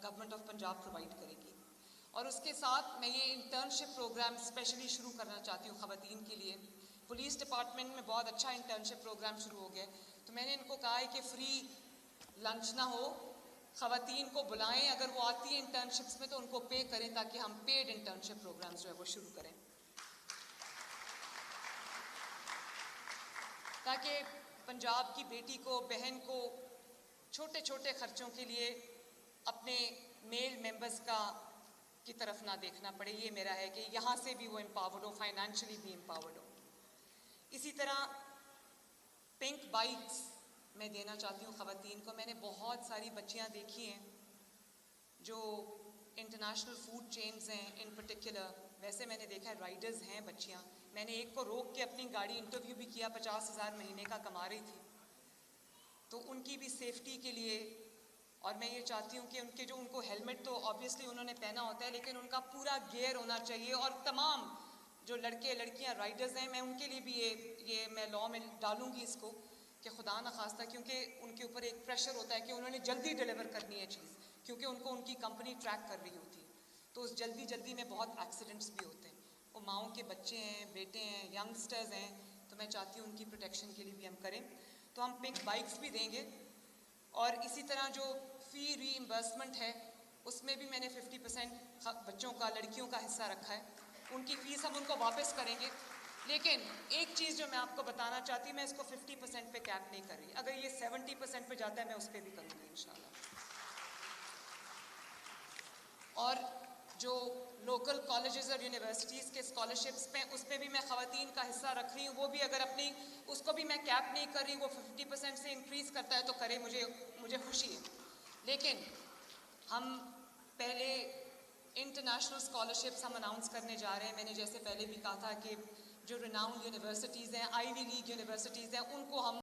Government of Punjab provide کرے گی. اور اس کے ساتھ میں یہ انٹرنشپ پروگرام اسپیشلی شروع کرنا چاہتی ہوں خواتین کے لیے. پولیس ڈپارٹمنٹ میں بہت اچھا انٹرنشپ پروگرام شروع ہو گیا، تو میں نے ان کو کہا ہے کہ فری لنچ نہ ہو، خواتین کو بلائیں، اگر وہ آتی ہیں انٹرنشپس میں تو ان کو پے کریں تاکہ ہم پیڈ انٹرنشپ پروگرامز جو ہے وہ شروع کریں، تاکہ پنجاب کی بیٹی کو، بہن کو چھوٹے چھوٹے خرچوں کے لیے اپنے میل ممبرز کی طرف نہ دیکھنا پڑے. یہ میرا ہے کہ یہاں سے بھی وہ امپاورڈ ہو، فائنینشلی بھی امپاورڈ ہو. اسی طرح پنک بائکس میں دینا چاہتی ہوں خواتین کو. میں نے بہت ساری بچیاں دیکھی ہیں جو انٹرنیشنل فوڈ چینز ہیں ان پرٹیکولر، ویسے میں نے دیکھا ہے رائڈرز ہیں بچیاں. میں نے ایک کو روک کے اپنی گاڑی انٹرویو بھی کیا، 50,000 مہینے کا کما رہی تھی. تو ان کی بھی سیفٹی کے لیے، اور میں یہ چاہتی ہوں کہ ان کو ہیلمٹ تو آبویسلی انہوں نے پہنا ہوتا ہے، لیکن ان کا پورا گیئر ہونا چاہیے. اور تمام جو لڑکے لڑکیاں رائڈرز ہیں، میں ان کے لیے بھی یہ میں لاء میں ڈالوں گی اس کو، کہ خدا نخواستہ، کیونکہ ان کے اوپر ایک پریشر ہوتا ہے کہ انہوں نے جلدی ڈیلیور کرنی ہے چیز، کیونکہ ان کی کمپنی ٹریک کر رہی ہوتی ہے. تو اس جلدی میں بہت ایکسیڈنٹس بھی ہوتے ہیں. وہ ماؤں کے بچے ہیں، بیٹے ہیں، ینگسٹرز ہیں، تو میں چاہتی ہوں ان کی پروٹیکشن کے لیے بھی ہم کریں. تو ہم پنک بائکس بھی دیں گے. اور اسی طرح جو فی ری امبرسمنٹ ہے، اس میں بھی میں نے 50% بچوں کا، لڑکیوں کا حصہ رکھا ہے. ان کی فیس ہم ان کو واپس کریں گے. لیکن ایک چیز جو میں آپ کو بتانا چاہتی ہوں، میں اس کو 50% پہ کیپ نہیں کر رہی. اگر یہ 70% پہ جاتا ہے میں اس پہ بھی کروں گی انشاءاللہ. اور جو لوکل کالجز اور یونیورسٹیز کے اسکالرشپس پہ، اس پہ بھی میں خواتین کا حصہ رکھ رہی ہوں. وہ بھی اگر اپنی، اس کو بھی میں کیپ نہیں کر رہی، وہ 50% سے انکریز کرتا ہے تو کرے، مجھے خوشی ہے. لیکن ہم پہلے انٹرنیشنل اسکالرشپس ہم اناؤنس کرنے جا رہے ہیں. میں نے جیسے پہلے بھی کہا تھا کہ جو ریناؤنڈ یونیورسٹیز ہیں، آئی وی لیگ یونیورسٹیز ہیں، ان کو ہم